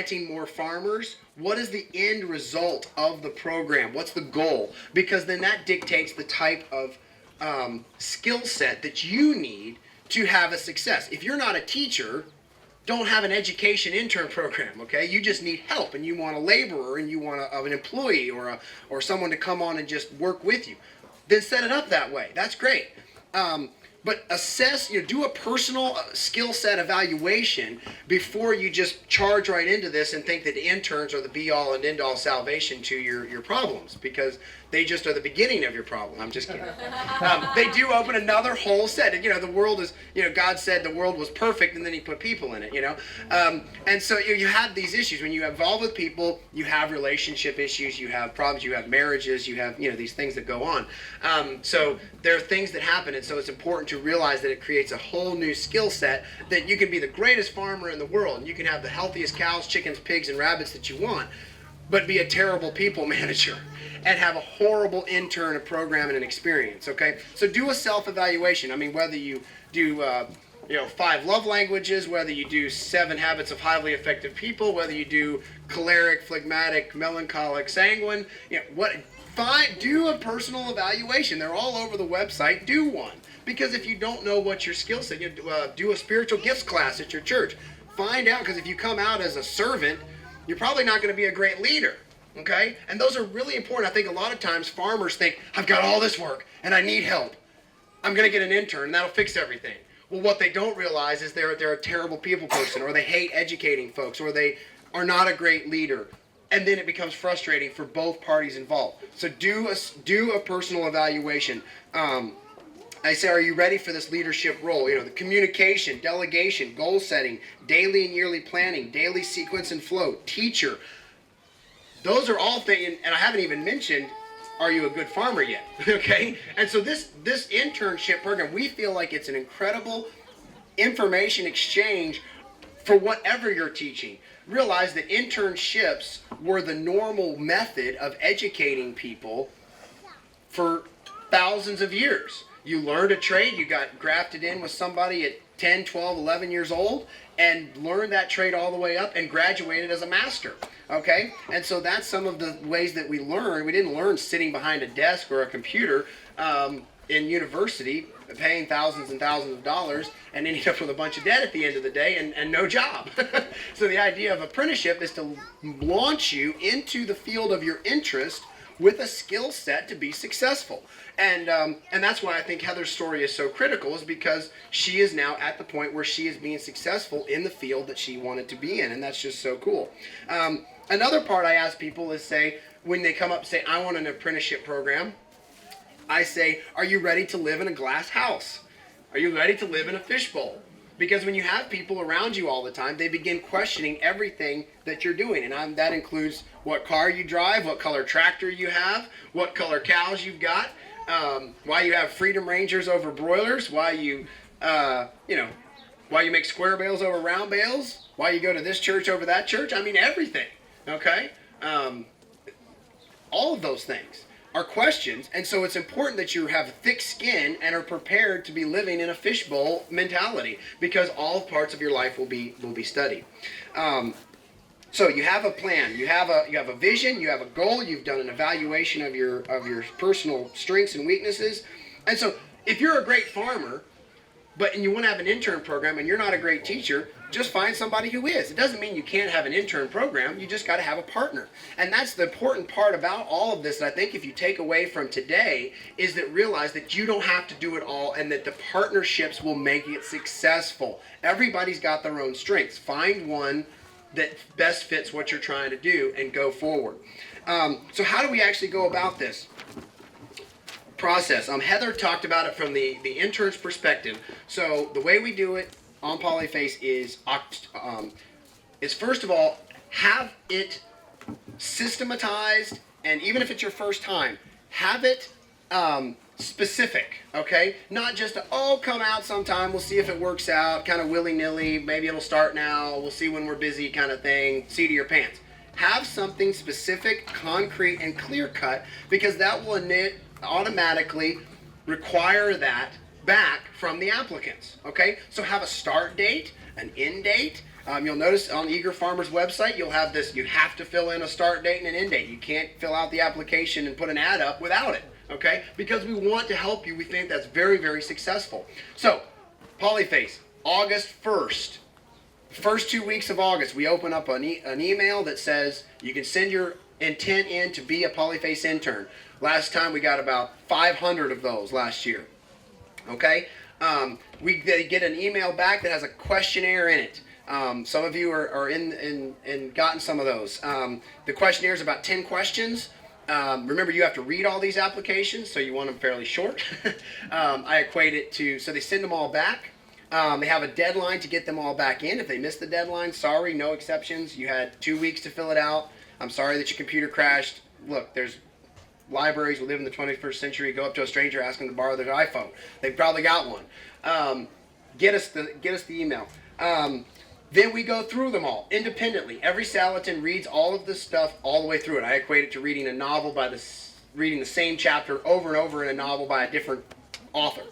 planting more farmers, what is the end result of the program? What's the goal? Because then that dictates the type of skill set that you need to have a success. If you're not a teacher, don't have an education intern program, okay? You just need help, and you want a laborer, and you want an employee or someone to come on and just work with you. Then set it up that way. That's great. But assess, do a personal skill set evaluation before you just charge right into this and think that interns are the be-all and end-all salvation to your problems, because they just are the beginning of your problem. I'm just kidding. They do open another whole set. The world is, God said the world was perfect, and then he put people in it, And so you have these issues. When you involve with people, you have relationship issues, you have problems, you have marriages, you have, these things that go on. So there are things that happen, and so it's important to realize that it creates a whole new skill set, that you can be the greatest farmer in the world, and you can have the healthiest cows, chickens, pigs, and rabbits that you want, but be a terrible people manager and have a horrible intern, a program, and an experience, okay? So do a self-evaluation. I mean, whether you do 5 love languages, whether you do 7 habits of highly effective people, whether you do choleric, phlegmatic, melancholic, sanguine, do a personal evaluation. They're all over the website. Do one. Because if you don't know what your skill set, do a spiritual gifts class at your church. Find out, because if you come out as a servant, you're probably not going to be a great leader. Okay? And those are really important. I think a lot of times farmers think, I've got all this work and I need help. I'm going to get an intern and that'll fix everything. Well, what they don't realize is they're a terrible people person, or they hate educating folks, or they are not a great leader. And then it becomes frustrating for both parties involved. So do a personal evaluation. I say, are you ready for this leadership role? The communication, delegation, goal setting, daily and yearly planning, daily sequence and flow, teacher. Those are all things, and I haven't even mentioned, are you a good farmer yet? Okay? And so this internship program, we feel like it's an incredible information exchange for whatever you're teaching. Realize that internships were the normal method of educating people for thousands of years. You learned a trade, you got grafted in with somebody at 10, 12, 11 years old, and learned that trade all the way up and graduated as a master. Okay? And so that's some of the ways that we learn. We didn't learn sitting behind a desk or a computer in university, paying thousands and thousands of dollars, and ending up with a bunch of debt at the end of the day and no job. So the idea of apprenticeship is to launch you into the field of your interest with a skill set to be successful. And that's why I think Heather's story is so critical, is because she is now at the point where she is being successful in the field that she wanted to be in, and that's just so cool. Another part I ask people is, say, when they come up and say, I want an apprenticeship program, I say, are you ready to live in a glass house? Are you ready to live in a fishbowl? Because when you have people around you all the time, they begin questioning everything that you're doing. And that includes what car you drive, what color tractor you have, what color cows you've got, why you have Freedom Rangers over broilers, why you make square bales over round bales, why you go to this church over that church. I mean, everything, okay? All of those things are questions, and so it's important that you have thick skin and are prepared to be living in a fishbowl mentality, because all parts of your life will be studied. So you have a plan, you have a vision, you have a goal, you've done an evaluation of your personal strengths and weaknesses. And so if you're a great farmer, and you want to have an intern program and you're not a great teacher, just find somebody who is. It doesn't mean you can't have an intern program, you just got to have a partner. And that's the important part about all of this, that I think if you take away from today, is that realize that you don't have to do it all, and that the partnerships will make it successful. Everybody's got their own strengths. Find one that best fits what you're trying to do and go forward. So how do we actually go about this process? Heather talked about it from the intern's perspective. So the way we do it on Polyface is first of all, have it systematized, and even if it's your first time, have it specific, okay? Not just come out sometime, we'll see if it works out, kind of willy-nilly, maybe it'll start now, we'll see when we're busy kind of thing, seat of your pants. Have something specific, concrete, and clear-cut, because that will automatically require that back from the applicants, okay? So have a start date, an end date, You'll notice on the Eager Farmer's website, you'll have this, you have to fill in a start date and an end date. You can't fill out the application and put an ad up without it, okay? Because we want to help you. We think that's very, very successful. So, Polyface, August 1st. First 2 weeks of August, we open up an email that says you can send your intent in to be a Polyface intern. Last time we got about 500 of those last year. Okay? We get an email back that has a questionnaire in it. Some of you are in gotten some of those. The questionnaire is about 10 questions. Remember, you have to read all these applications, so you want them fairly short. I equate it to, so they send them all back. They have a deadline to get them all back in. If they miss the deadline, sorry, no exceptions. You had 2 weeks to fill it out. I'm sorry that your computer crashed. Look, there's libraries. We live in the 21st century. Go up to a stranger, ask them to borrow their iPhone. They've probably got one. Get us the email. Then we go through them all independently. Every Salatin reads all of this stuff all the way through it. I equate it to reading a novel reading the same chapter over and over in a novel by a different author.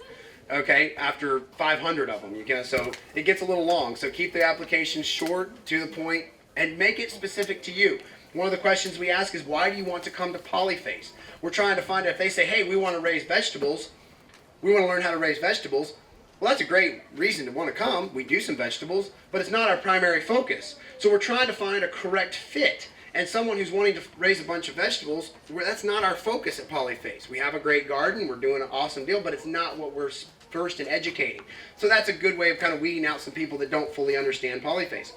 Okay, after 500 of them, so it gets a little long. So keep the application short, to the point, and make it specific to you. One of the questions we ask is, why do you want to come to Polyface? We're trying to find out if they say, hey, we want to raise vegetables, we want to learn how to raise vegetables. Well, that's a great reason to want to come. We do some vegetables, but it's not our primary focus. So we're trying to find a correct fit. And someone who's wanting to raise a bunch of vegetables, that's not our focus at Polyface. We have a great garden, we're doing an awesome deal, but it's not what we're first in educating. So that's a good way of kind of weeding out some people that don't fully understand Polyface.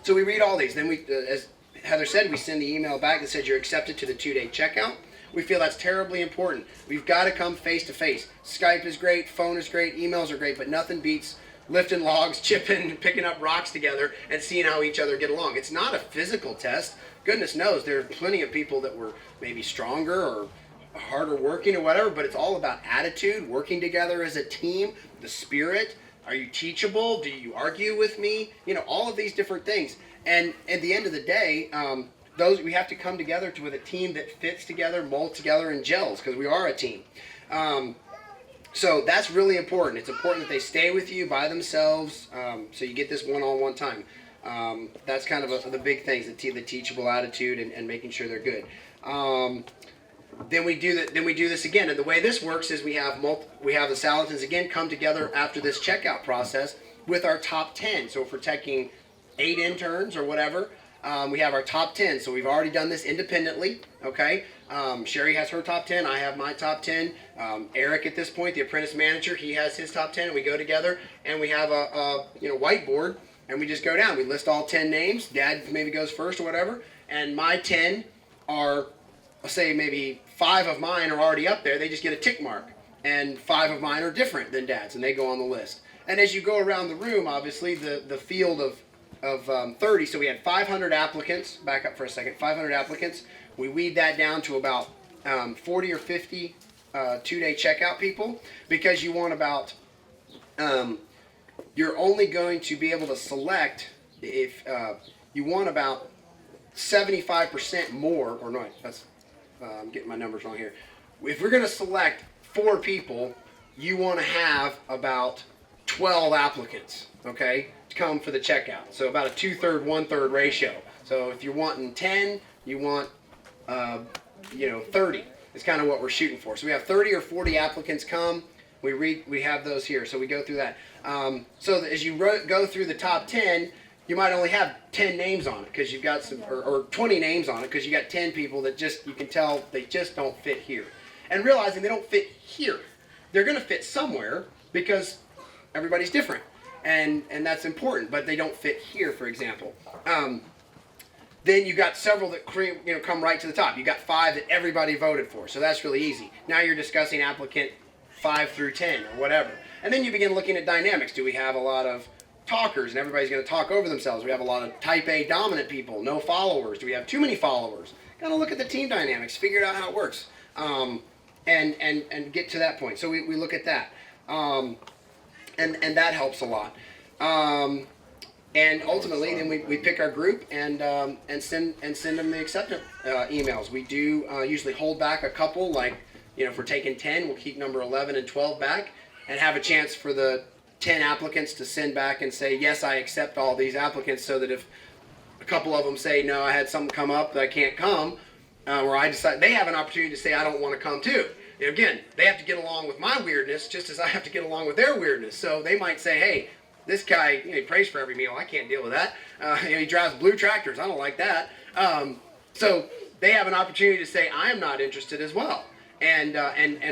So we read all these. Then we, as Heather said, we send the email back that says you're accepted to the 2-day checkout. We feel that's terribly important. We've got to come face to face. Skype is great, phone is great, emails are great, but nothing beats lifting logs, chipping, picking up rocks together, and seeing how each other get along. It's not a physical test. Goodness knows there are plenty of people that were maybe stronger or harder working or whatever, but it's all about attitude, working together as a team, the spirit. Are you teachable? Do you argue with me? All of these different things. And at the end of the day, those we have to come together with a team that fits together, molds together, and gels, because we are a team. So that's really important. It's important that they stay with you by themselves, so you get this one-on-one time. That's kind of the big things, the teachable attitude and making sure they're good. Then we do this again, and the way this works is we have the Salatins again come together after this checkout process with our top 10. So if we're taking 8 interns or whatever, we have our top 10. So we've already done this independently, okay? Sherry has her top 10. I have my top 10. Eric, at this point, the apprentice manager, he has his top 10. And we go together and we have a whiteboard, and we just go down. We list all 10 names. Dad maybe goes first or whatever. And my 10 are, let's say maybe 5 of mine are already up there. They just get a tick mark. And 5 of mine are different than Dad's, and they go on the list. And as you go around the room, obviously, the field of 30, so we had 500 applicants. Back up for a second. 500 applicants. We weed that down to about 40 or 50 2-day checkout people, because you want about you're only going to be able to select if you want about 75% more, or no, that's I'm getting my numbers wrong here. If we're going to select 4 people, you want to have about 12 applicants, okay, to come for the checkout. So about a 2/3, 1/3 ratio. So if you're wanting 10, you want 30. It's kind of what we're shooting for. So we have 30 or 40 applicants come. We have those here. So we go through that. So as you go through the top 10, you might only have 10 names on it because you've got some, or 20 names on it because you got 10 people that you can tell they just don't fit here. And realizing they don't fit here, they're going to fit somewhere because everybody's different, and that's important. But they don't fit here, for example. Then you got several that come right to the top. You got 5 that everybody voted for, so that's really easy. Now you're discussing applicant 5 through 10 or whatever, and then you begin looking at dynamics. Do we have a lot of talkers and everybody's going to talk over themselves? We have a lot of type A dominant people, no followers. Do we have too many followers? Got to look at the team dynamics, figure out how it works, and get to that point. So we look at that, and that helps a lot. And ultimately, then we pick our group and send them the acceptance emails. We do usually hold back a couple, like if we're taking 10, we'll keep number 11 and 12 back, and have a chance for the 10 applicants to send back and say, yes, I accept all these applicants, so that if a couple of them say, no, I had something come up that I can't come, or I decide, they have an opportunity to say, I don't want to come too. And again, they have to get along with my weirdness just as I have to get along with their weirdness. So they might say, hey, this guy, he prays for every meal. I can't deal with that. He drives blue tractors. I don't like that. So they have an opportunity to say, I am not interested as well, and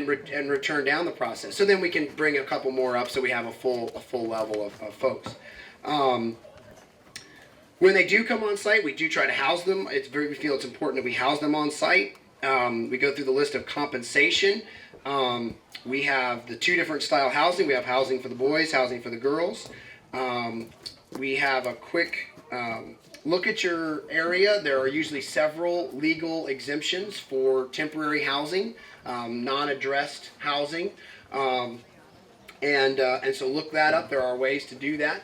return down the process. So then we can bring a couple more up, so we have a full level of folks. When they do come on site, we do try to house them. We feel it's important that we house them on site. We go through the list of compensation. We have the 2 different style housing. We have housing for the boys, housing for the girls. We have a quick look at your area. There are usually several legal exemptions for temporary housing, non-addressed housing, and so look that up. There are ways to do that.